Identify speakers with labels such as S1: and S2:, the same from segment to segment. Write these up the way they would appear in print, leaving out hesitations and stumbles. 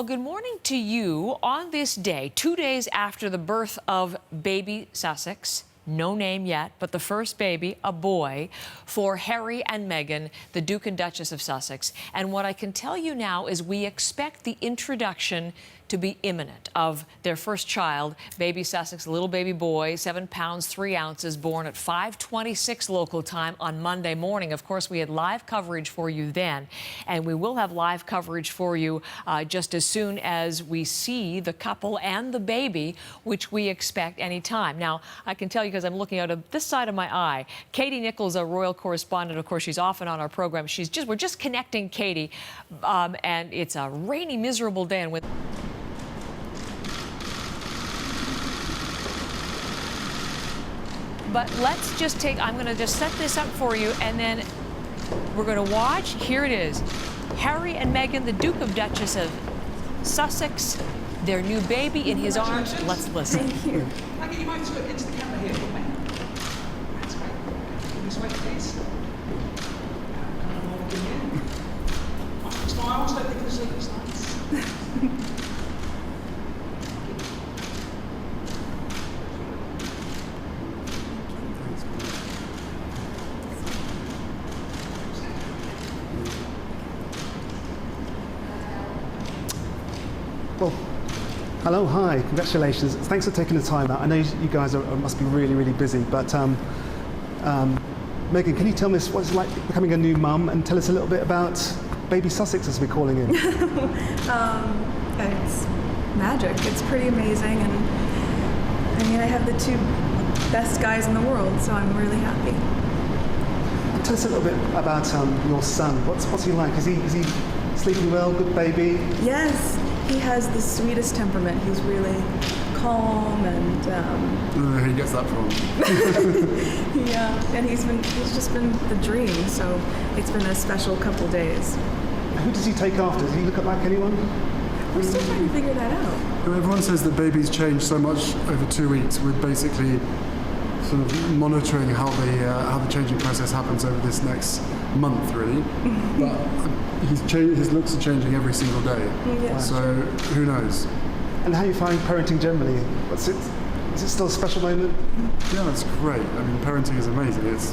S1: Well, good morning to you on this day, 2 days after the birth of baby Sussex. No name yet, but the first baby, a boy, for Harry and Meghan, the Duke and Duchess of Sussex. And what I can tell you now is we expect the introduction to be imminent of their first child, baby Sussex, a little baby boy, 7 pounds, 3 ounces, born at 5:26 local time on Monday morning. Of course, we had live coverage for you then, and we will have live coverage for you just as soon as we see the couple and the baby, which we expect any time. Now, I can tell you, because I'm looking out of this side of my eye, Katie Nichols, a royal correspondent, of course, she's often on our program. We're just connecting Katie, and it's a rainy, miserable day, and with But let's just I'm going to just set this up for you, and then we're going to watch. Here it is. Harry and Meghan, the Duke of Duchess of Sussex, their new baby in his arms. Let's listen.
S2: Thank you. Can I get you both to look into the camera here, for me? That's great. Can you wait, please? Come on, look in here. Smiles, don't think of the secret slides.
S3: Well, hello, hi, congratulations. Thanks for taking the time out. I know you guys must be really, really busy, but Meghan, can you tell me what it's like becoming a new mum, and tell us a little bit about baby Sussex, as we're calling him?
S4: It's magic. It's pretty amazing, and I mean, I have the 2 best guys in the world, so I'm really happy.
S3: Tell us a little bit about your son. What's he like? Is he sleeping well? Good baby?
S4: Yes. He has the sweetest temperament. He's really calm and.
S5: He gets that from.
S4: Yeah, and he's just been the dream. So it's been a special couple days.
S3: Who does he take after? Does he look like anyone?
S4: We're still trying to figure that out.
S5: Everyone says that babies change so much over 2 weeks. We're basically sort of monitoring how the changing process happens over this next month, really. But his looks are changing every single day.
S4: Yeah.
S5: So who knows?
S3: And how you find parenting generally? Is it still a special moment?
S5: Yeah, it's great. I mean, parenting is amazing. It's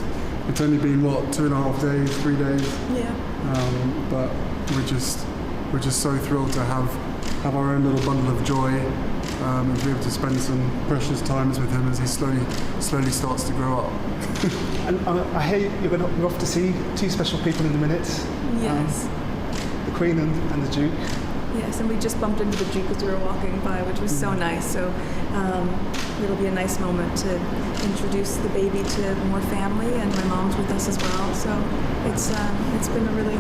S5: only been 2.5 days, 3 days.
S4: Yeah.
S5: But we're just so thrilled to have our own little bundle of joy. And be able to spend some precious times with him as he slowly starts to grow up.
S3: And I hear you're off to see 2 special people in a minute.
S4: Yes.
S3: The Queen and the Duke.
S4: Yes, and we just bumped into the Duke as we were walking by, which was so nice. So it'll be a nice moment to introduce the baby to more family, and my mom's with us as well. So it's been a really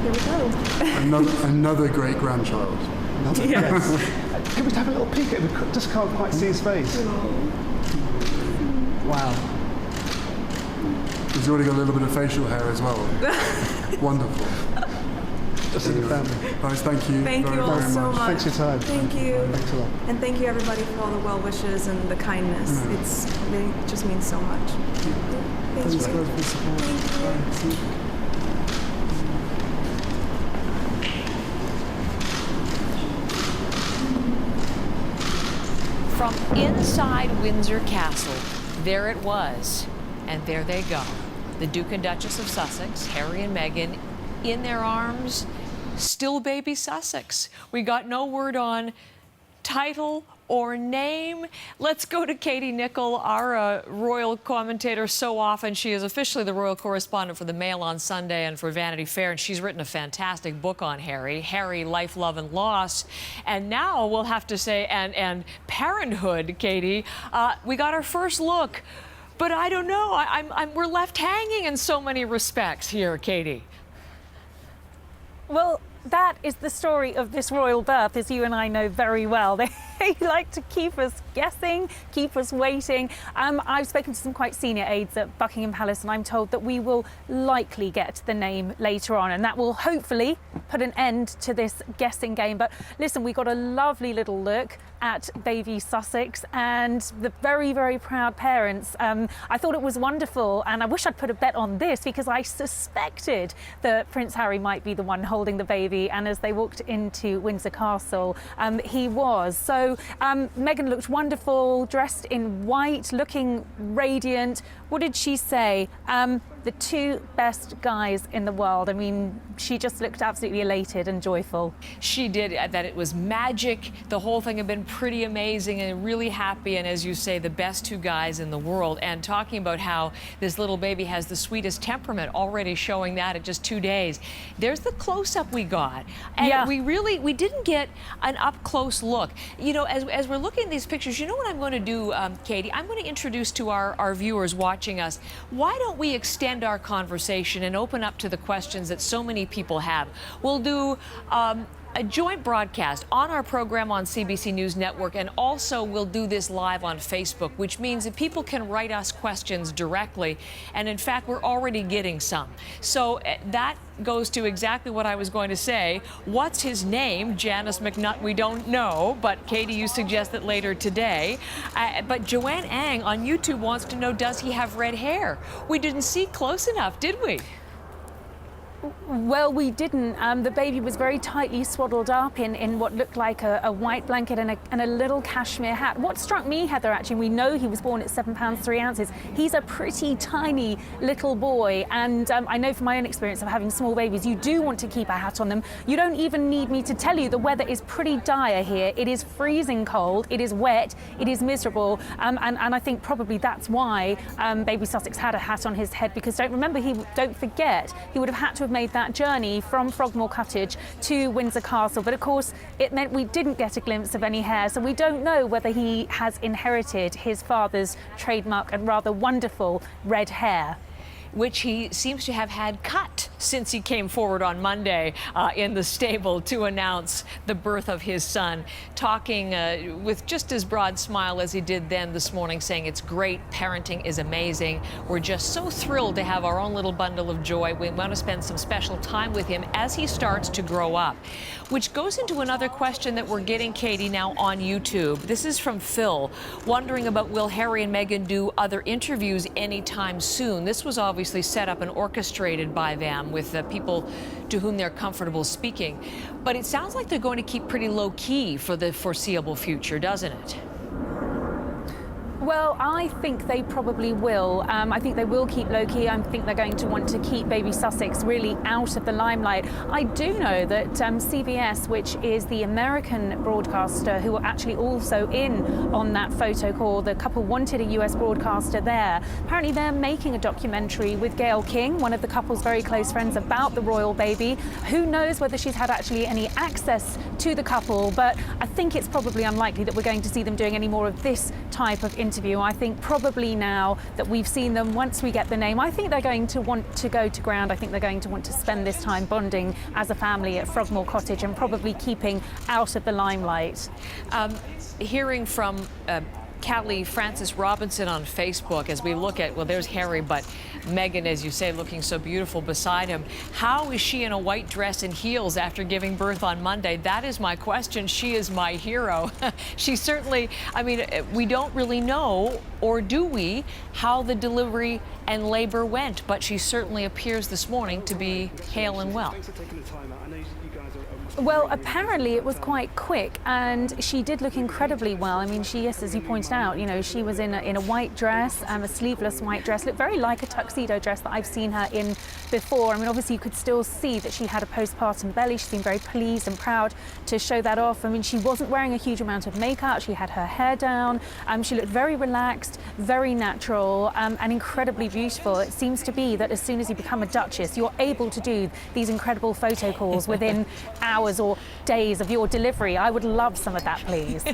S4: here we go.
S5: Another great grandchild.
S4: Yes.
S3: Can we have a little peek at him? We just can't quite see his face. Wow.
S5: He's already got a little bit of facial hair as well. Wonderful.
S3: Just in the family.
S5: Guys, thank you.
S4: Thank you all so much.
S3: Thanks for your time.
S4: Thank you.
S3: Thanks a lot.
S4: And thank you everybody for all the well wishes and the kindness. It just means so much. Thank you.
S5: Thank you.
S1: From inside Windsor Castle, there it was, and there they go. The Duke and Duchess of Sussex, Harry and Meghan, in their arms, still baby Sussex. We got no word on title or name. Let's go to Katie Nichols, our royal commentator so often. She is officially the royal correspondent for the Mail on Sunday and for Vanity Fair, and she's written a fantastic book on Harry, Life, Love and Loss. And now we'll have to say, and parenthood, Katie. We got our first look, but I don't know. we're left hanging in so many respects here, Katie.
S6: Well, that is the story of this royal birth, as you and I know very well. They like to keep us guessing, keep us waiting. I've spoken to some quite senior aides at Buckingham Palace, and I'm told that we will likely get the name later on, and that will hopefully put an end to this guessing game. But listen, we got a lovely little look at baby Sussex and the very, very proud parents. I thought it was wonderful, and I wish I'd put a bet on this because I suspected that Prince Harry might be the one holding the baby baby, and as they walked into Windsor Castle, he was. So Meghan looked wonderful, dressed in white, looking radiant. What did she say? The two best guys in the world. I mean, she just looked absolutely elated and joyful.
S1: She did, that it was magic. The whole thing had been pretty amazing and really happy. And as you say, the best two guys in the world. And talking about how this little baby has the sweetest temperament, already showing that at just 2 days. There's the close-up we got. And we didn't get an up-close look. You know, as we're looking at these pictures, you know what I'm going to do, Katie? I'm going to introduce to our viewers watching us, why don't we extend our conversation and open up to the questions that so many people have. We'll do a joint broadcast on our program on CBC News Network, and also we'll do this live on Facebook, which means that people can write us questions directly. And in fact, we're already getting some. So that goes to exactly what I was going to say. What's his name? Janice McNutt, we don't know, but Katie, you suggest that later today. But Joanne Ang on YouTube wants to know, does he have red hair? We didn't see close enough, did we?
S6: Well, we didn't. The baby was very tightly swaddled up in what looked like a white blanket and a little cashmere hat. What struck me, Heather, actually, we know he was born at 7 pounds 3 ounces. He's a pretty tiny little boy, and I know from my own experience of having small babies, you do want to keep a hat on them. You don't even need me to tell you the weather is pretty dire here. It is freezing cold, it is wet, it is miserable, and I think probably that's why baby Sussex had a hat on his head, because don't forget, he would have had to have made that journey from Frogmore Cottage to Windsor Castle, but of course it meant we didn't get a glimpse of any hair, so we don't know whether he has inherited his father's trademark and rather wonderful red hair,
S1: which he seems to have had cut since he came forward on Monday in the stable to announce the birth of his son, talking with just as broad smile as he did then this morning, saying it's great, parenting is amazing. We're just so thrilled to have our own little bundle of joy. We want to spend some special time with him as he starts to grow up. Which goes into another question that we're getting, Katie, now on YouTube. This is from Phil, wondering about, will Harry and Meghan do other interviews anytime soon? This was obviously set up and orchestrated by them with people to whom they're comfortable speaking. But it sounds like they're going to keep pretty low-key for the foreseeable future, doesn't it?
S6: Well, I think they probably will. I think they will keep low-key. I think they're going to want to keep baby Sussex really out of the limelight. I do know that CBS, which is the American broadcaster who were actually also in on that photo call, the couple wanted a US broadcaster there. Apparently they're making a documentary with Gayle King, one of the couple's very close friends, about the royal baby. Who knows whether she's had actually any access to the couple, but I think it's probably unlikely that we're going to see them doing any more of this type of interview. I think probably now that we've seen them, once we get the name, I think they're going to want to go to ground. I think they're going to want to spend this time bonding as a family at Frogmore Cottage and probably keeping out of the limelight.
S1: Hearing from Callie Francis Robinson on Facebook as we look at, well, there's Harry, but Meghan, as you say, looking so beautiful beside him. How is she in a white dress and heels after giving birth on Monday? That is my question. She is my hero. She certainly, I mean, we don't really know, or do we, how the delivery and labor went, but she certainly appears this morning to be hale and well.
S3: Thanks for taking the time out. I know you guys are
S6: Well, apparently it was quite quick, and she did look incredibly well. I mean, yes, as you pointed out, you know, she was in a white dress, a sleeveless white dress, looked very like a tuxedo dress that I've seen her in before. I mean, obviously you could still see that she had a postpartum belly. She seemed very pleased and proud to show that off. I mean, she wasn't wearing a huge amount of makeup. She had her hair down. She looked very relaxed, very natural, and incredibly beautiful. It seems to be that as soon as you become a Duchess, you're able to do these incredible photo calls within hours or days of your delivery. I would love some of that, please.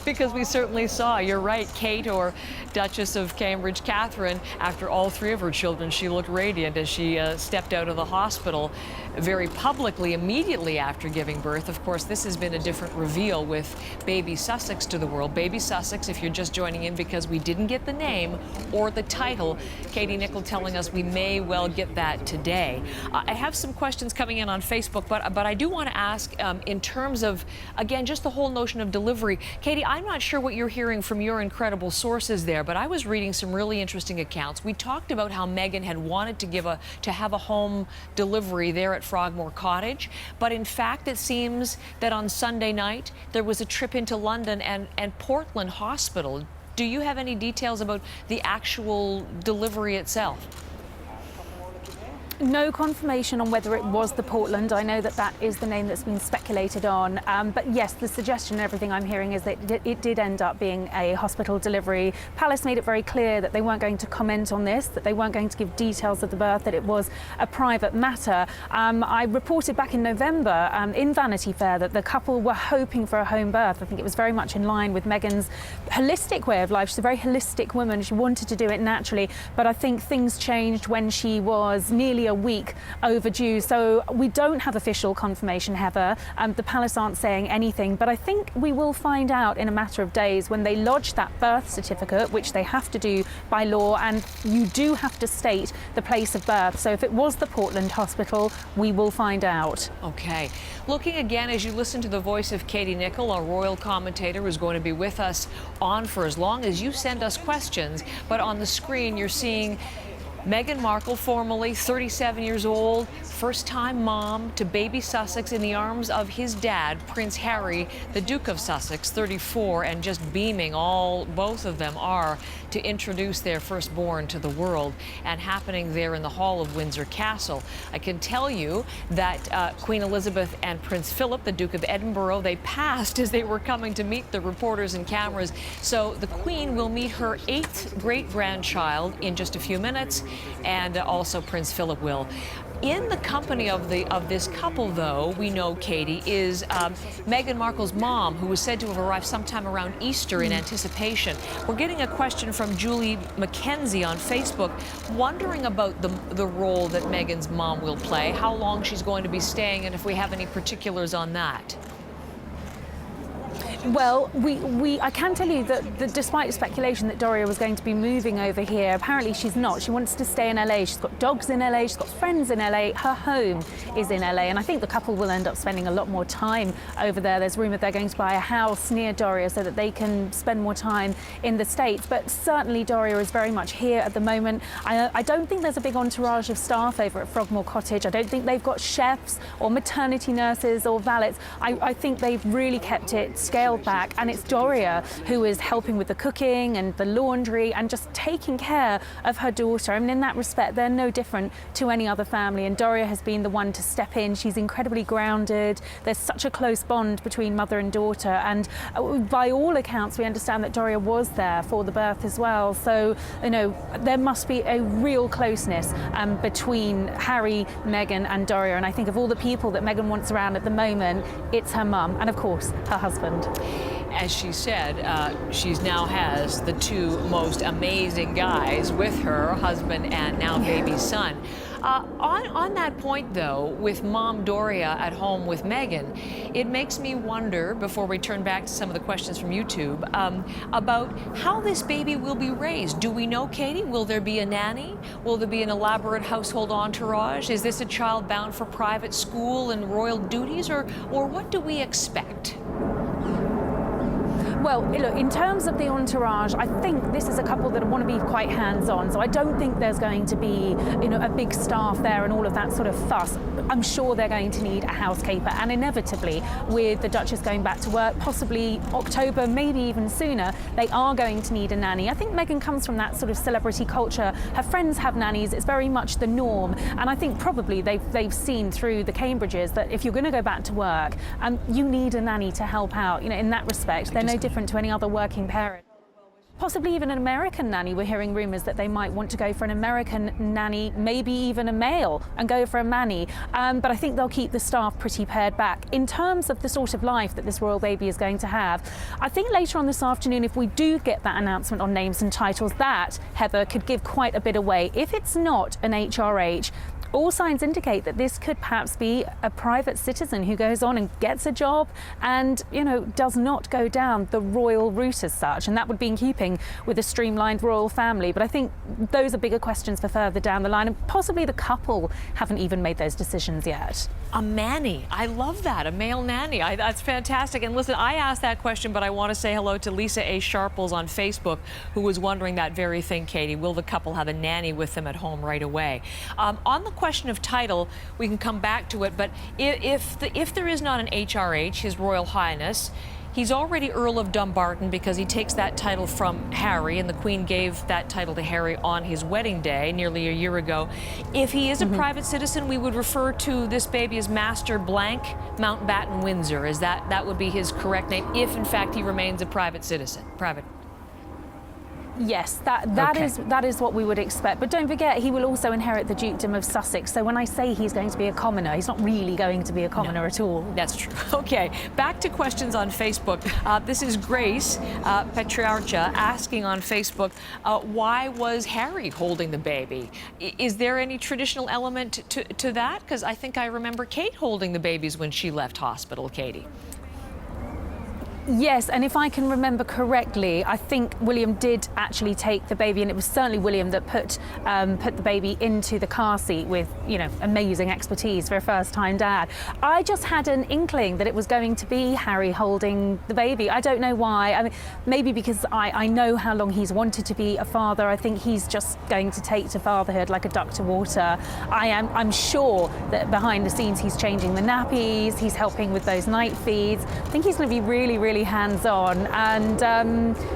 S1: Because we certainly saw, you're right, Kate or Duchess of Cambridge, Catherine, after all three of her children, she looked radiant as she stepped out of the hospital very publicly immediately after giving birth. Of course, this has been a different reveal with baby Sussex to the world. Baby Sussex, if you're just joining in because we didn't get the name or the title, Katie Nicholl telling us we may well get that today. I have some questions coming in on Facebook, but I do want to ask in terms of, again, just the whole notion of delivery. Katie, I'm not sure what you're hearing from your incredible sources there, but I was reading some really interesting accounts. We talked about how Meghan had wanted to have a home delivery there at Frogmore Cottage, but in fact it seems that on Sunday night there was a trip into London and Portland Hospital. Do you have any details about the actual delivery itself?
S6: No confirmation on whether it was the Portland. I know that that is the name that's been speculated on. But yes, the suggestion and everything I'm hearing is that it did end up being a hospital delivery. Palace made it very clear that they weren't going to comment on this, that they weren't going to give details of the birth, that it was a private matter. I reported back in November in Vanity Fair that the couple were hoping for a home birth. I think it was very much in line with Meghan's holistic way of life. She's a very holistic woman. She wanted to do it naturally. But I think things changed when she was nearly a week overdue, so we don't have official confirmation, Heather. The Palace aren't saying anything, but I think we will find out in a matter of days when they lodge that birth certificate, which they have to do by law, and you do have to state the place of birth. So if it was the Portland Hospital, we will find out.
S1: Okay. Looking again, as you listen to the voice of Katie Nicholl, our royal commentator, who's going to be with us on for as long as you send us questions, but on the screen you're seeing Meghan Markle, formerly 37 years old, first-time mom to baby Sussex in the arms of his dad, Prince Harry, the Duke of Sussex, 34, and just beaming, both of them are, to introduce their firstborn to the world, and happening there in the hall of Windsor Castle. I can tell you that Queen Elizabeth and Prince Philip, the Duke of Edinburgh, they passed as they were coming to meet the reporters and cameras. So the Queen will meet her 8th great-grandchild in just a few minutes, and also Prince Philip will. In the company of this couple, though, we know, Katie, is Meghan Markle's mom, who was said to have arrived sometime around Easter in anticipation. We're getting a question from Julie Mackenzie on Facebook, wondering about the role that Meghan's mom will play, how long she's going to be staying, and if we have any particulars on that.
S6: Well, I can tell you that despite speculation that Doria was going to be moving over here, apparently she's not. She wants to stay in LA. She's got dogs in LA, she's got friends in LA, her home is in LA, and I think the couple will end up spending a lot more time over there. There's rumour they're going to buy a house near Doria so that they can spend more time in the States, but certainly Doria is very much here at the moment. I don't think there's a big entourage of staff over at Frogmore Cottage. I don't think they've got chefs or maternity nurses or valets. I think they've really kept it scaled back, and it's Doria who is helping with the cooking and the laundry and just taking care of her daughter. I mean, in that respect, they're no different to any other family, and Doria has been the one to step in. She's incredibly grounded. There's such a close bond between mother and daughter, and by all accounts, we understand that Doria was there for the birth as well. So, you know, there must be a real closeness between Harry, Meghan and Doria, and I think of all the people that Meghan wants around at the moment, it's her mum and, of course, her husband.
S1: As she said, she now has the two most amazing guys with her, husband and now baby son. On that point, though, with Mom Doria at home with Meghan, it makes me wonder, before we turn back to some of the questions from YouTube, about how this baby will be raised. Do we know, Katie? Will there be a nanny? Will there be an elaborate household entourage? Is this a child bound for private school and royal duties, or what do we expect?
S6: Well, look, in terms of the entourage, I think this is a couple that want to be quite hands-on. So I don't think there's going to be, you know, a big staff there and all of that sort of fuss. I'm sure they're going to need a housekeeper, and inevitably, with the Duchess going back to work, possibly October, maybe even sooner, they are going to need a nanny. I think Meghan comes from that sort of celebrity culture. Her friends have nannies. It's very much the norm. And I think probably they've seen through the Cambridges that if you're going to go back to work, you need a nanny to help out. You know, in that respect, they're no different to any other working parent. Possibly even an American nanny. We're hearing rumours that they might want to go for an American nanny, maybe even a male, and go for a nanny. But I think they'll keep the staff pretty pared back. In terms of the sort of life that this royal baby is going to have, I think later on this afternoon, if we do get that announcement on names and titles, that, Heather, could give quite a bit away. If it's not an HRH, all signs indicate that this could perhaps be a private citizen who goes on and gets a job and, you know, does not go down the royal route as such. And that would be in keeping with a streamlined royal family. But I think those are bigger questions for further down the line, and possibly the couple haven't even made those decisions yet.
S1: A nanny. I love that. A male nanny. That's fantastic. And listen, I asked that question, but I want to say hello to Lisa A. Sharples on Facebook, who was wondering that very thing, Katie. Will the couple have a nanny with them at home right away? On the question of title, we can come back to it, but if there is not an HRH, His Royal Highness, he's already Earl of Dumbarton because he takes that title from Harry, and the Queen gave that title to Harry on his wedding day nearly a year ago. If he is a private citizen, we would refer to this baby as Master Blank Mountbatten-Windsor. Is that would be his correct name if, in fact, he remains a private citizen?
S6: Yes, that is what we would expect. But don't forget, he will also inherit the Dukedom of Sussex. So when I say he's going to be a commoner, he's not really going to be a commoner at all.
S1: That's true. Okay, back to questions on Facebook. This is Grace Petriarcha asking on Facebook, why was Harry holding the baby? Is there any traditional element to that? Because I think I remember Kate holding the babies when she left hospital, Katie.
S6: Yes, and if I can remember correctly, I think William did actually take the baby, and it was certainly William that put the baby into the car seat with, you know, amazing expertise for a first-time dad. I just had an inkling that it was going to be Harry holding the baby. I don't know why. I mean, maybe because I know how long he's wanted to be a father. I think he's just going to take to fatherhood like a duck to water. I'm sure that behind the scenes he's changing the nappies, he's helping with those night feeds. I think he's going to be really, really hands-on, and I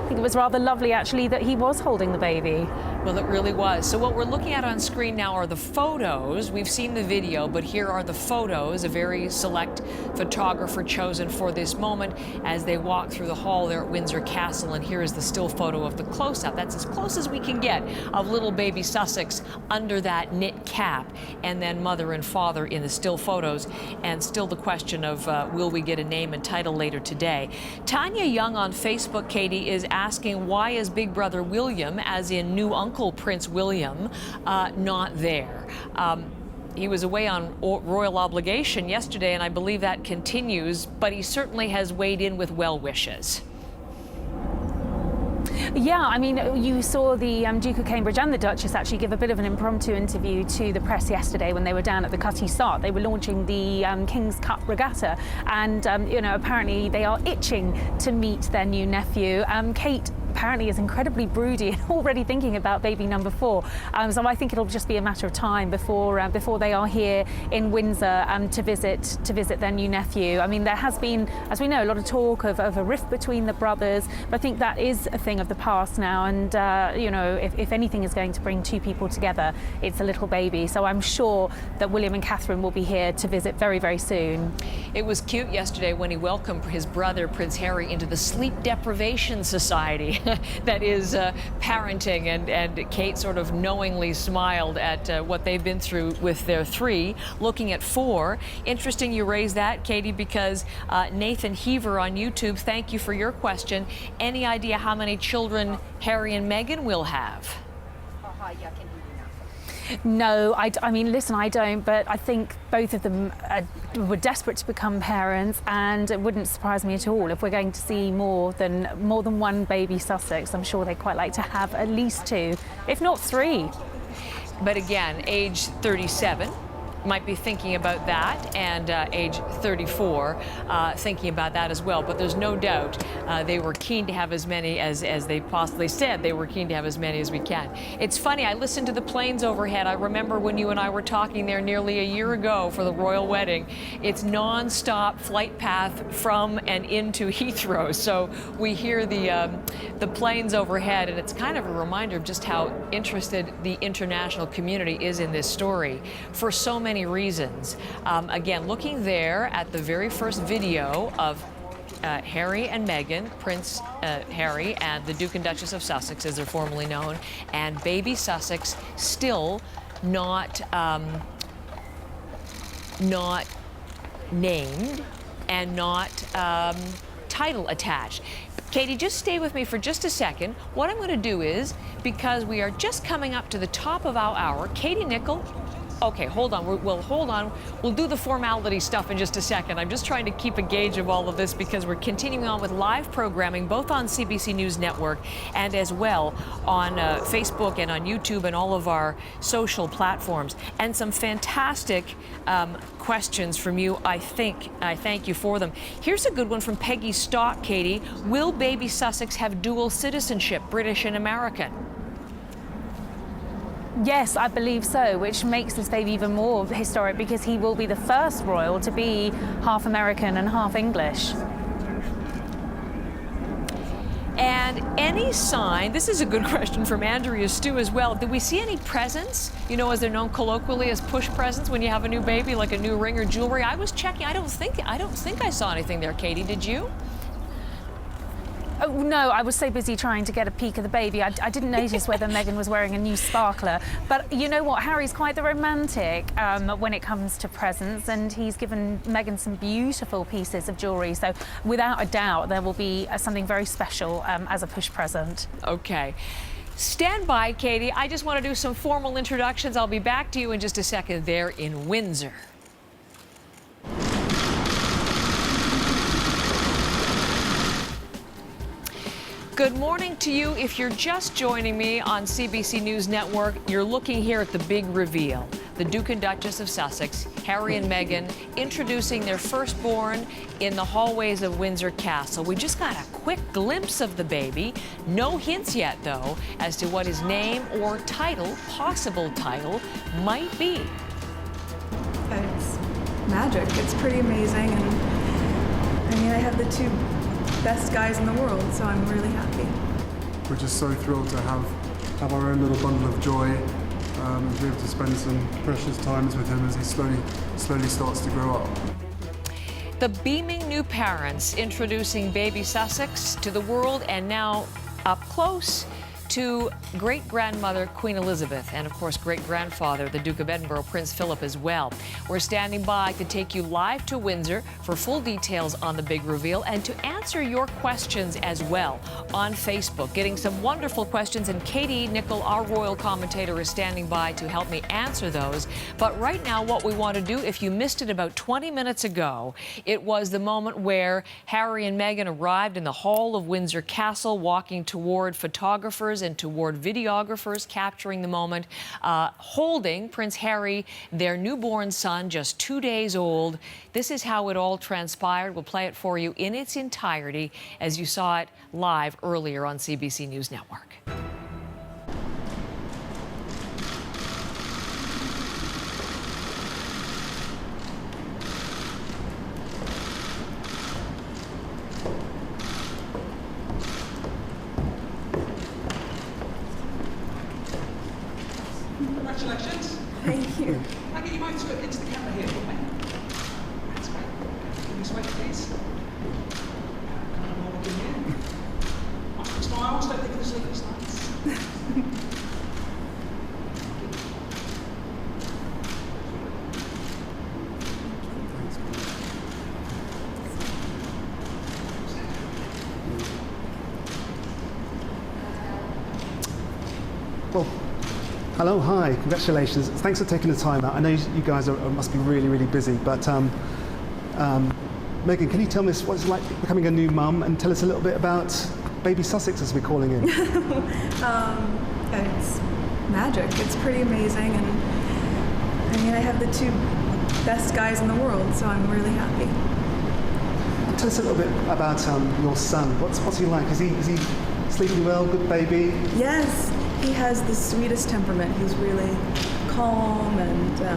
S6: think it was rather lovely actually that he was holding the baby.
S1: Well, it really was. So what we're looking at on screen now are the photos. We've seen the video, but here are the photos, a very select photographer chosen for this moment as they walk through the hall there at Windsor Castle, and here is the still photo of the close-up. That's as close as we can get of little baby Sussex under that knit cap, and then mother and father in the still photos, and still the question of will we get a name and title later today. Tanya Young on Facebook, Katie, is asking, why is Big Brother William, as in new Uncle Prince William, not there? He was away on royal obligation yesterday, and I believe that continues, but he certainly has weighed in with well wishes.
S6: Yeah, I mean, you saw the Duke of Cambridge and the Duchess actually give a bit of an impromptu interview to the press yesterday when they were down at the Cutty Sark. They were launching the King's Cup Regatta, and, you know, apparently they are itching to meet their new nephew. Kate apparently is incredibly broody and already thinking about baby number 4. So I think it'll just be a matter of time before they are here in Windsor to visit their new nephew. I mean, there has been, as we know, a lot of talk of a rift between the brothers, but I think that is a thing of the past now. And you know, if anything is going to bring two people together, it's a little baby. So I'm sure that William and Catherine will be here to visit very, very soon.
S1: It was cute yesterday when he welcomed his brother, Prince Harry, into the Sleep Deprivation Society. That is parenting, and Kate sort of knowingly smiled at what they've been through with their 3, looking at 4. Interesting you raise that, Katie, because Nathan Heaver on YouTube, thank you for your question. Any idea how many children Harry and Meghan will have?
S6: No, I mean, listen, I don't, but I think both of them were desperate to become parents, and it wouldn't surprise me at all if we're going to see more than one baby Sussex. I'm sure they'd quite like to have at least 2, if not 3.
S1: But again, age 37. Might be thinking about that, and age 34 thinking about that as well. But there's no doubt they were keen to have as many as they possibly said. They were keen to have as many as we can. It's funny, I listened to the planes overhead. I remember when you and I were talking there nearly a year ago for the royal wedding. It's non-stop flight path from and into Heathrow. So we hear the planes overhead, and it's kind of a reminder of just how interested the international community is in this story for so many reasons. Again, looking there at the very first video of Harry and Meghan, Prince Harry and the Duke and Duchess of Sussex, as they're formerly known, and baby Sussex still not named and not title attached. Katie, just stay with me for just a second. What I'm going to do is, because we are just coming up to the top of our hour, Katie Nichol Okay, hold on. Hold on. We'll do the formality stuff in just a second. I'm just trying to keep a gauge of all of this because we're continuing on with live programming, both on CBC News Network and as well on Facebook and on YouTube and all of our social platforms. And some fantastic questions from you. I thank you for them. Here's a good one from Peggy Stott, Katie. Will baby Sussex have dual citizenship, British and American?
S6: Yes, I believe so, which makes this baby even more historic because he will be the first royal to be half American and half English.
S1: And any sign, this is a good question from Andrea Stu as well, did we see any presents, you know, as they're known colloquially as push presents when you have a new baby, like a new ring or jewelry? I was checking, I don't think I saw anything there, Katie, did you?
S6: Oh, no, I was so busy trying to get a peek of the baby. I didn't notice whether Meghan was wearing a new sparkler. But you know what? Harry's quite the romantic when it comes to presents, and he's given Meghan some beautiful pieces of jewellery. So without a doubt, there will be something very special as a push present.
S1: Okay. Stand by, Katie. I just want to do some formal introductions. I'll be back to you in just a second there in Windsor. Good morning to you. If you're just joining me on CBC News Network, you're looking here at the big reveal. The Duke and Duchess of Sussex, Harry and Meghan, introducing their firstborn in the hallways of Windsor Castle. We just got a quick glimpse of the baby. No hints yet, though, as to what his name or title, possible title, might be.
S4: It's magic. It's pretty amazing, and I mean, I have the two best guys in the world, so I'm really happy.
S5: We're just so thrilled to have our own little bundle of joy and to be able to spend some precious times with him as he slowly starts to grow up.
S1: The beaming new parents introducing baby Sussex to the world, and now up close to great-grandmother Queen Elizabeth and, of course, great-grandfather, the Duke of Edinburgh, Prince Philip, as well. We're standing by to take you live to Windsor for full details on the big reveal and to answer your questions as well on Facebook. Getting some wonderful questions, and Katie Nichol, our royal commentator, is standing by to help me answer those. But right now, what we want to do, if you missed it about 20 minutes ago, it was the moment where Harry and Meghan arrived in the hall of Windsor Castle, walking toward photographers and toward videographers, capturing the moment, holding Prince Harry, their newborn son, just 2 days old. This is how it all transpired. We'll play it for you in its entirety as you saw it live earlier on CBC News Network.
S2: Congratulations.
S4: Thank you.
S2: Can I get you both to into the camera here for me? That's great. Can you wait, please? Come on, in here. Right, smiles, don't think of the sleepless nights.
S3: Well, hello, hi, congratulations. Thanks for taking the time out. I know you guys must be really, really busy, but Meghan, can you tell me what it's like becoming a new mum and tell us a little bit about baby Sussex, as we're calling him?
S4: It's magic. It's pretty amazing, and I mean, I have the two best guys in the world, so I'm really happy.
S3: Tell us a little bit about your son. What's he like? Is he sleeping well? Good baby?
S4: Yes, he has the sweetest temperament. He's really calm and
S5: I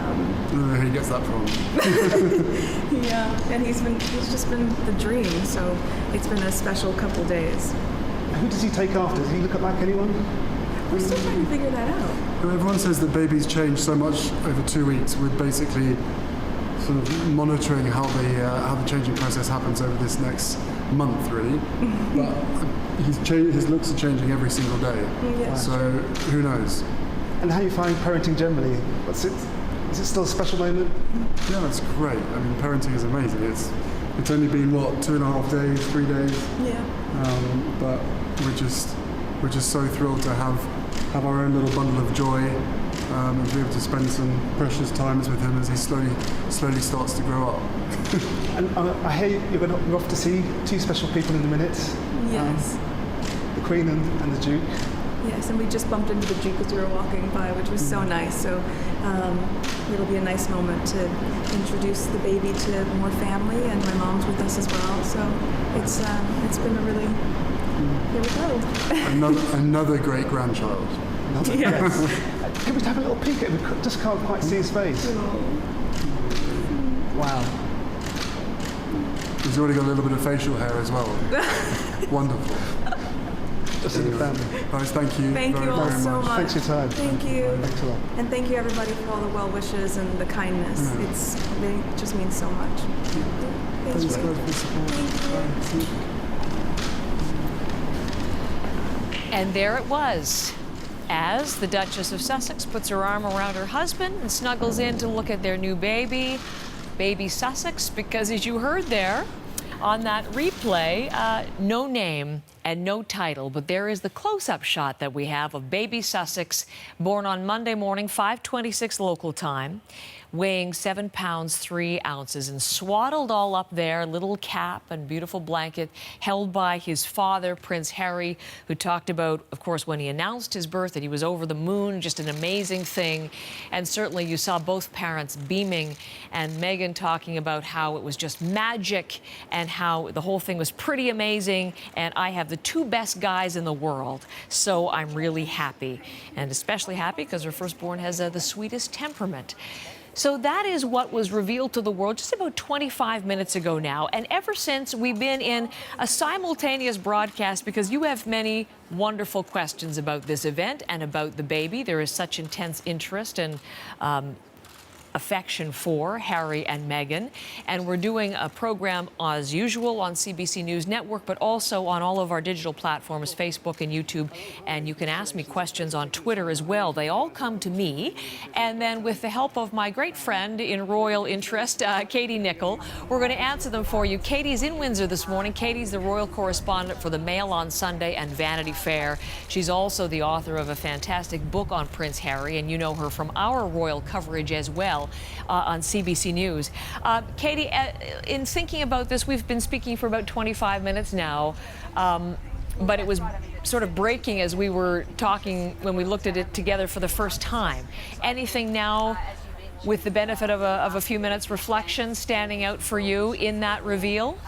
S5: don't know who he gets that from.
S4: yeah, and he's just been the dream. So it's been a special couple days.
S3: Who does he take after? Does he look like anyone?
S4: We're still trying to figure that out.
S5: Well, everyone says that babies change so much over 2 weeks. We're basically sort of monitoring how the changing process happens over this next month, really. But his looks are changing every single day.
S4: Yeah.
S5: So who knows?
S3: And how you find parenting generally? Is it still a special moment?
S5: Yeah, it's great. I mean, parenting is amazing. It's only been, what, 2.5 days, 3 days?
S4: Yeah.
S5: But we're just so thrilled to have our own little bundle of joy and to be able to spend some precious times with him as he slowly starts to grow up.
S3: And I hear you're off to see two special people in a minute.
S4: Yes.
S3: The Queen and the Duke.
S4: Yes, and we just bumped into the Duke as we were walking by, which was so nice. So it'll be a nice moment to introduce the baby to more family, and my mom's with us as well. So it's been a really, here we go.
S5: Another great grandchild.
S4: Yes.
S3: Can we have a little peek at him? We just can't quite see his face. Wow.
S5: He's already got a little bit of facial hair as well. Wonderful.
S3: Just in the family.
S5: Guys, thank you.
S4: Thank you all so much.
S3: Thanks for your time.
S4: Thank you.
S3: Thanks a lot.
S4: And thank you everybody for all the well wishes and the kindness. It just means so much.
S5: Thanks guys for the support.
S4: Thank you.
S1: And there it was, as the Duchess of Sussex puts her arm around her husband and snuggles in to look at their new baby, baby Sussex, because as you heard there on that replay, no name and no title, but there is the close-up shot that we have of baby Sussex, born on Monday morning, 5:26 local time, weighing 7 pounds 3 ounces, and swaddled all up there, little cap and beautiful blanket, held by his father, Prince Harry, who talked about, of course, when he announced his birth, that he was over the moon, just an amazing thing. And certainly you saw both parents beaming, and Meghan talking about how it was just magic and how the whole thing was pretty amazing, and I have the two best guys in the world, so I'm really happy, and especially happy because her firstborn has the sweetest temperament. So that is what was revealed to the world just about 25 minutes ago now. And ever since, we've been in a simultaneous broadcast because you have many wonderful questions about this event and about the baby. There is such intense interest and affection for Harry and Meghan. And we're doing a program as usual on CBC News Network, but also on all of our digital platforms, Facebook and YouTube. And you can ask me questions on Twitter as well. They all come to me. And then with the help of my great friend in royal interest, Katie Nichol, we're going to answer them for you. Katie's in Windsor this morning. Katie's the royal correspondent for the Mail on Sunday and Vanity Fair. She's also the author of a fantastic book on Prince Harry, and you know her from our royal coverage as well. On CBC News. Katie, in thinking about this, we've been speaking for about 25 minutes now, but it was sort of breaking as we were talking when we looked at it together for the first time. Anything now, with the benefit of a few minutes reflection, standing out for you in that reveal?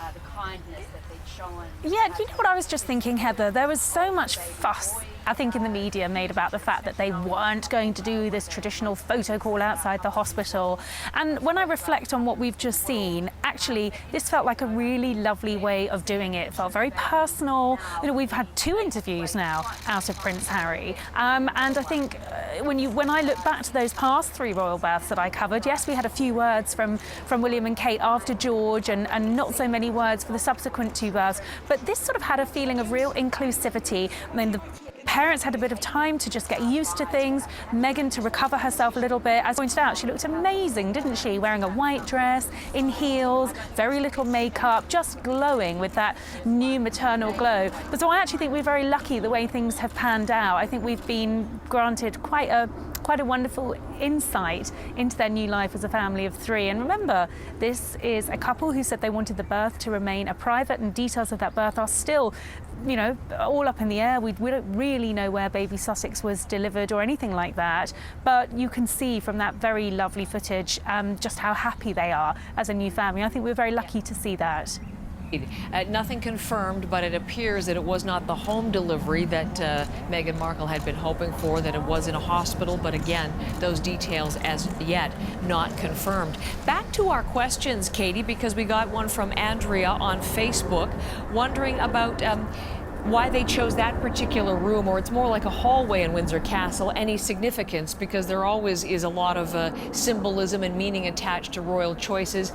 S6: Yeah, you know what I was just thinking, Heather? There was so much fuss, I think, in the media made about the fact that they weren't going to do this traditional photo call outside the hospital. And when I reflect on what we've just seen, actually, this felt like a really lovely way of doing it. It felt very personal. You know, we've had 2 interviews now out of Prince Harry. And I think when I look back to those past 3 royal births that I covered, yes, we had a few words from William and Kate after George, and not so many words for the subsequent 2 births. But this sort of had a feeling of real inclusivity. I mean, the parents had a bit of time to just get used to things. Meghan to recover herself a little bit. As pointed out, she looked amazing, didn't she? Wearing a white dress, in heels, very little makeup, just glowing with that new maternal glow. But so I actually think we're very lucky the way things have panned out. I think we've been granted quite a wonderful insight into their new life as a family of 3. And remember, this is a couple who said they wanted the birth to remain a private, and details of that birth are still, you know, all up in the air. We don't really know where baby Sussex was delivered or anything like that. But you can see from that very lovely footage just how happy they are as a new family. I think we're very lucky to see that.
S1: Nothing confirmed, but it appears that it was not the home delivery that Meghan Markle had been hoping for, that it was in a hospital. But again, those details as yet not confirmed. Back to our questions, Katie, because we got one from Andrea on Facebook wondering about why they chose that particular room, or it's more like a hallway in Windsor Castle, any significance, because there always is a lot of symbolism and meaning attached to royal choices.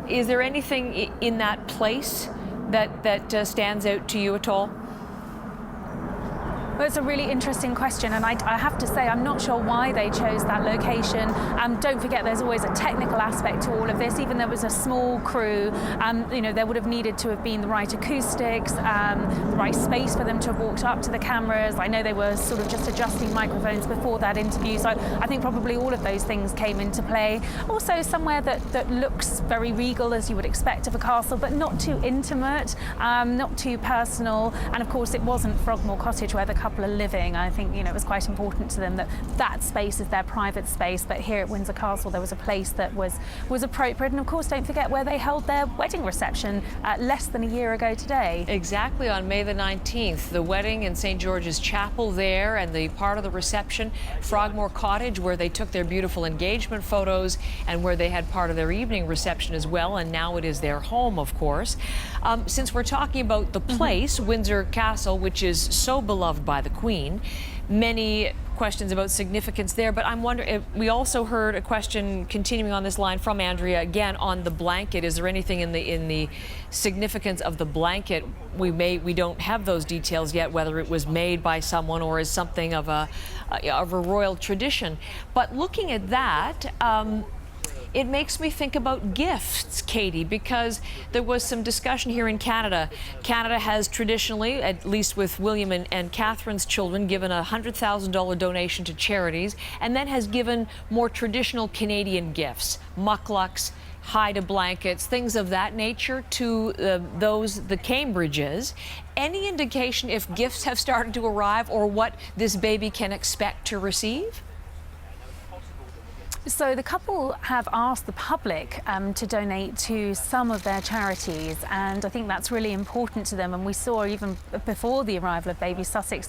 S1: Is there anything in that place that stands out to you at all?
S6: Well, it's a really interesting question, and I have to say I'm not sure why they chose that location. Don't forget there's always a technical aspect to all of this. Even though it was a small crew, there would have needed to have been the right acoustics, the right space for them to have walked up to the cameras. I know they were sort of just adjusting microphones before that interview, so I think probably all of those things came into play. Also somewhere that looks very regal, as you would expect of a castle, but not too intimate, not too personal, and of course it wasn't Frogmore Cottage where the couple are living. I think it was quite important to them that space is their private space, but here at Windsor Castle there was a place that was appropriate. And of course don't forget where they held their wedding reception less than a year ago today.
S1: Exactly, on May the 19th, the wedding in St. George's Chapel there, and the part of the reception, Frogmore Cottage, where they took their beautiful engagement photos and where they had part of their evening reception as well, and now it is their home, of course. Since we're talking about the place, Windsor Castle, which is so beloved by the Queen, many questions about significance there, but I'm wondering if we also heard a question continuing on this line from Andrea again on the blanket. Is there anything in the significance of the blanket? We don't have those details yet, whether it was made by someone or is something of a royal tradition. But looking at that, it makes me think about gifts, Katie, because there was some discussion here in Canada. Canada has traditionally, at least with William and Catherine's children, given a $100,000 donation to charities, and then has given more traditional Canadian gifts, mucklucks, hide blankets, things of that nature to the Cambridges. Any indication if gifts have started to arrive or what this baby can expect to receive?
S6: So the couple have asked the public to donate to some of their charities, and I think that's really important to them. And we saw even before the arrival of baby Sussex,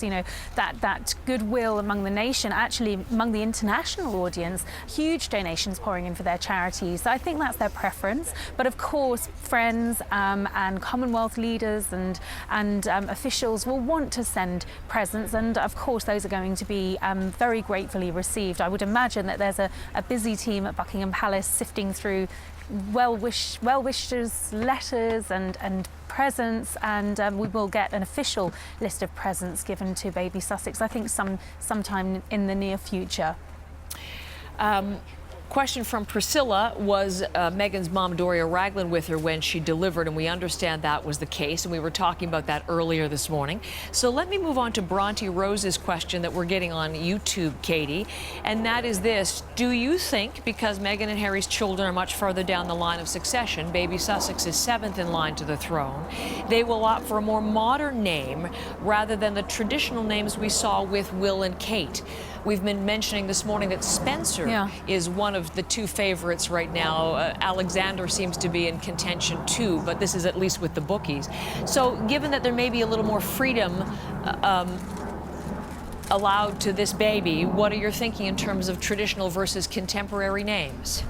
S6: that goodwill among the nation, actually among the international audience, huge donations pouring in for their charities. So I think that's their preference. But of course, friends and Commonwealth leaders and officials will want to send presents, and of course those are going to be very gratefully received. I would imagine that there's a busy team at Buckingham Palace sifting through well-wishers, letters and presents, and we will get an official list of presents given to baby Sussex, I think sometime in the near future.
S1: Question from Priscilla, was Meghan's mom Doria Ragland with her when she delivered, and we understand that was the case, and we were talking about that earlier this morning. So let me move on to Bronte Rose's question that we're getting on YouTube, Katie, and that is this: do you think, because Meghan and Harry's children are much further down the line of succession, baby Sussex is 7th in line to the throne, they will opt for a more modern name rather than the traditional names we saw with Will and Kate? We've been mentioning this morning that Spencer is one of the two favorites right now. Alexander seems to be in contention too, but this is at least with the bookies. So given that there may be a little more freedom allowed to this baby, what are you thinking in terms of traditional versus contemporary names?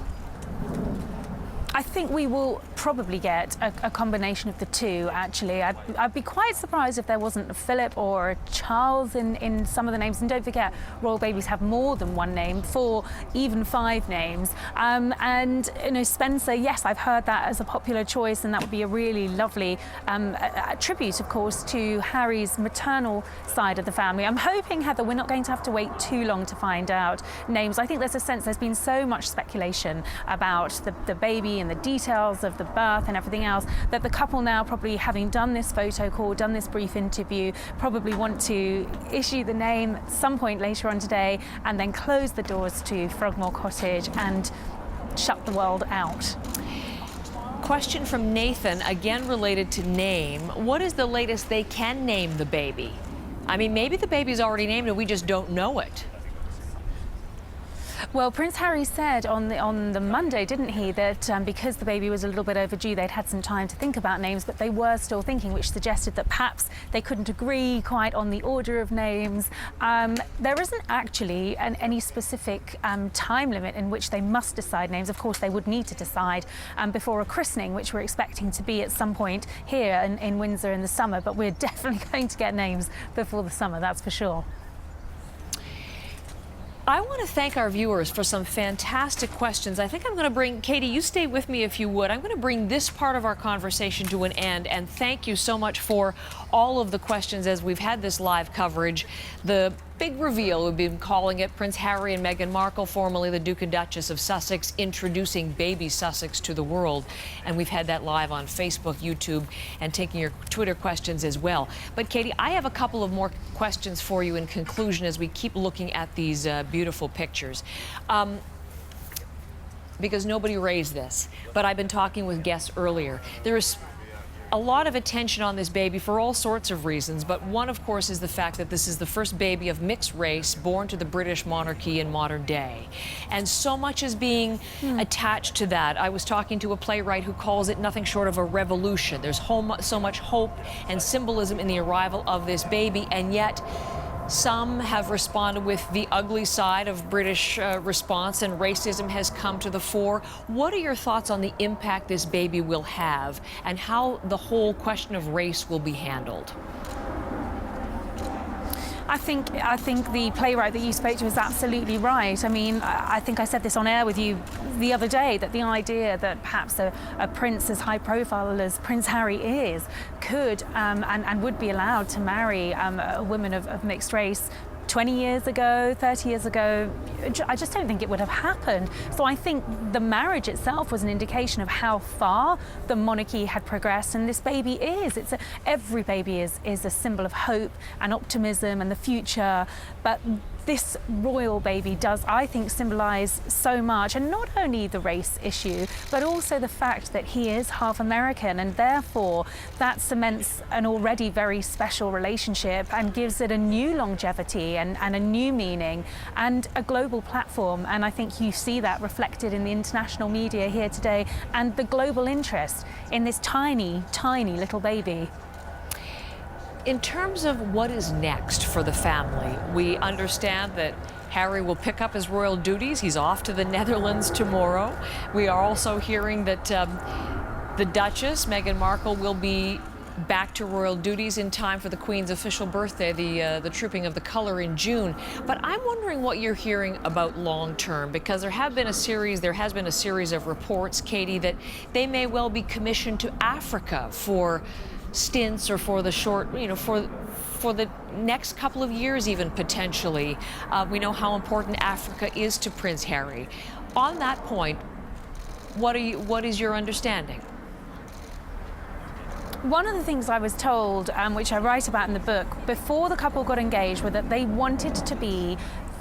S6: I think we will probably get a combination of the two, actually. I'd be quite surprised if there wasn't a Philip or a Charles in some of the names. And don't forget, royal babies have more than one name, 4, even 5 names. And Spencer, yes, I've heard that as a popular choice, and that would be a really lovely a tribute, of course, to Harry's maternal side of the family. I'm hoping, Heather, we're not going to have to wait too long to find out names. I think there's a sense there's been so much speculation about the baby and the details of the birth and everything else, that the couple now, probably having done this photo call, done this brief interview, probably want to issue the name at some point later on today and then close the doors to Frogmore Cottage and shut the world out.
S1: Question from Nathan, again related to name. What is the latest they can name the baby? I mean, maybe the baby's already named and we just don't know it.
S6: Well, Prince Harry said on the Monday, didn't he, that because the baby was a little bit overdue, they'd had some time to think about names, but they were still thinking, which suggested that perhaps they couldn't agree quite on the order of names. There isn't actually any specific time limit in which they must decide names. Of course, they would need to decide before a christening, which we're expecting to be at some point here in Windsor in the summer, but we're definitely going to get names before the summer, that's for sure.
S1: I want to thank our viewers for some fantastic questions. I think I'm going to bring, Katie, you stay with me if you would. I'm going to bring this part of our conversation to an end, and thank you so much for all of the questions as we've had this live coverage. The big reveal, we've been calling it, Prince Harry and Meghan Markle, formerly the Duke and Duchess of Sussex, introducing baby Sussex to the world. And we've had that live on Facebook, YouTube, and taking your Twitter questions as well. But Katie, I have a couple of more questions for you in conclusion as we keep looking at these beautiful pictures. Because nobody raised this, but I've been talking with guests earlier. There is a lot of attention on this baby for all sorts of reasons, but one, of course, is the fact that this is the first baby of mixed race born to the British monarchy in modern day. And so much is being attached to that. I was talking to a playwright who calls it nothing short of a revolution. There's so much hope and symbolism in the arrival of this baby, and yet some have responded with the ugly side of British response, and racism has come to the fore. What are your thoughts on the impact this baby will have and how the whole question of race will be handled?
S6: I think the playwright that you spoke to is absolutely right. I mean, I think I said this on air with you the other day, that the idea that perhaps a prince as high profile as Prince Harry is could and would be allowed to marry a woman of mixed race 20 years ago, 30 years ago, I just don't think it would have happened. So I think the marriage itself was an indication of how far the monarchy had progressed, and this baby is. Every baby is a symbol of hope and optimism and the future, but this royal baby does, I think, symbolise so much, and not only the race issue, but also the fact that he is half American, and therefore that cements an already very special relationship and gives it a new longevity and a new meaning and a global platform. And I think you see that reflected in the international media here today and the global interest in this tiny, tiny little baby.
S1: In terms of what is next for the family, we understand that Harry will pick up his royal duties. He's off to the Netherlands tomorrow. We are also hearing that the Duchess, Meghan Markle, will be back to royal duties in time for the Queen's official birthday, the Trooping of the Colour in June. But I'm wondering what you're hearing about long term, because there has been a series of reports, Katie, that they may well be commissioned to Africa for stints or for the short, for the next couple of years even potentially. We know how important Africa is to Prince Harry. On that point, what is your understanding?
S6: One of the things I was told, which I write about in the book, before the couple got engaged, were that they wanted to be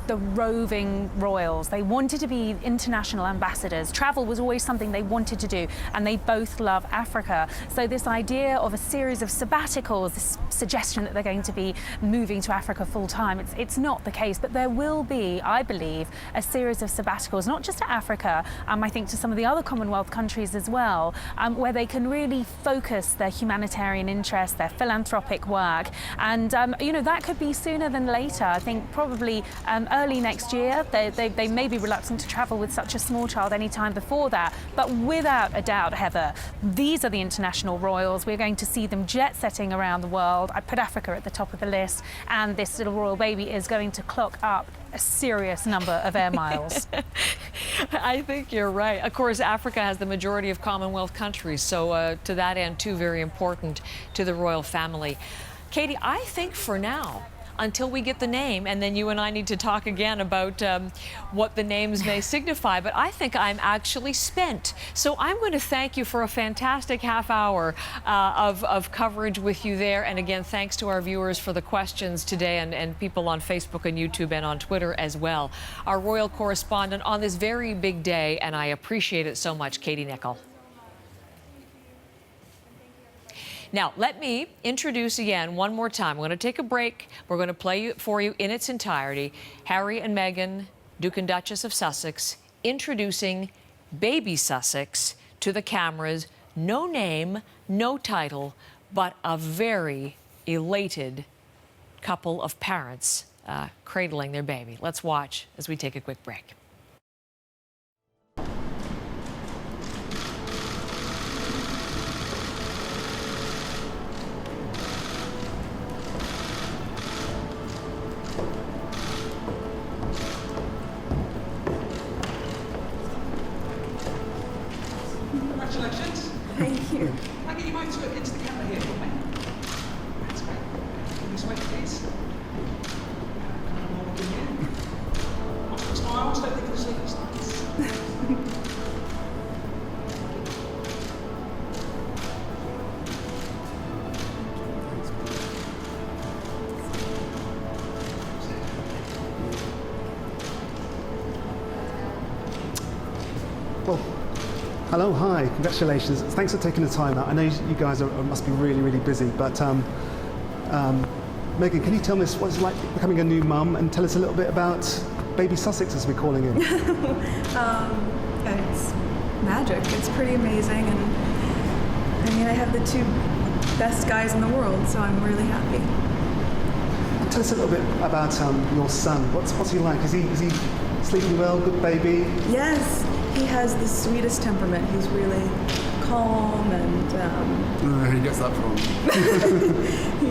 S6: the roving royals. They wanted to be international ambassadors. Travel was always something they wanted to do, and they both love Africa. So this idea of a series of sabbaticals, this suggestion that they're going to be moving to Africa full time, it's not the case, but there will be, I believe, a series of sabbaticals, not just to Africa, I think to some of the other Commonwealth countries as well, where they can really focus their humanitarian interests, their philanthropic work, and that could be sooner than later. I think probably early next year. They may be reluctant to travel with such a small child any time before that, but without a doubt, Heather, these are the international royals. We're going to see them jet-setting around the world. I put Africa at the top of the list, and this little royal baby is going to clock up a serious number of air miles.
S1: I think you're right. Of course, Africa has the majority of Commonwealth countries, so to that end, too, very important to the royal family. Katie, I think for now, until we get the name, and then you and I need to talk again about what the names may signify, but I think I'm actually spent. So I'm going to thank you for a fantastic half hour of coverage with you there. And again, thanks to our viewers for the questions today, and people on Facebook and YouTube and on Twitter as well. Our royal correspondent on this very big day, and I appreciate it so much, Katie Nicholl. Now, let me introduce again one more time. We're going to take a break. We're going to play it for you in its entirety. Harry and Meghan, Duke and Duchess of Sussex, introducing baby Sussex to the cameras. No name, no title, but a very elated couple of parents cradling their baby. Let's watch as we take a quick break.
S3: Hello, hi, congratulations. Thanks for taking the time out. I know you guys must be really, really busy, but Meghan, can you tell us what it's like becoming a new mum and tell us a little bit about baby Sussex, as we're calling him?
S4: It's magic. It's pretty amazing, and I mean, I have the two best guys in the world, so I'm really happy.
S3: Tell us a little bit about your son. What's he like? Is he sleeping well? Good baby?
S4: Yes, he has the sweetest temperament. He's really calm and
S5: I don't know where he gets that from.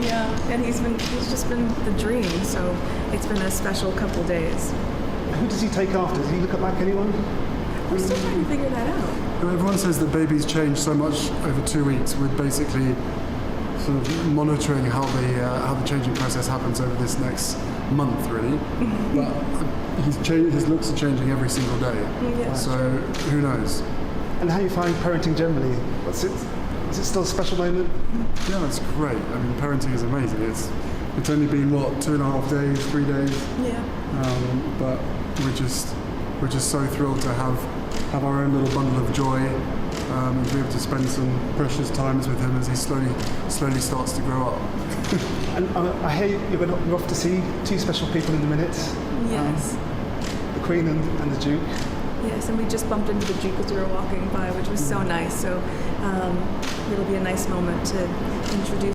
S4: yeah, and he's just been the dream. So it's been a special couple days.
S3: Who does he take after? Does he look like anyone?
S4: We're still trying to figure that out.
S5: Everyone says that babies change so much over 2 weeks. We're basically sort of monitoring how the changing process happens over this next month, really. But his looks are changing every single day.
S4: Yeah.
S5: So who knows?
S3: And how you find parenting generally? Is it still a special moment?
S5: Yeah, it's great. I mean, parenting is amazing. It's only been 2.5 days, 3 days.
S4: Yeah.
S5: But we're just so thrilled to have our own little bundle of joy, and to be able to spend some precious times with him as he slowly starts to grow up.
S3: And I hear you're off to see two special people in a minute.
S4: Yes.
S3: The Queen and the Duke.
S4: Yes, and we just bumped into the Duke as we were walking by, which was so nice. So it'll be a nice moment to introduce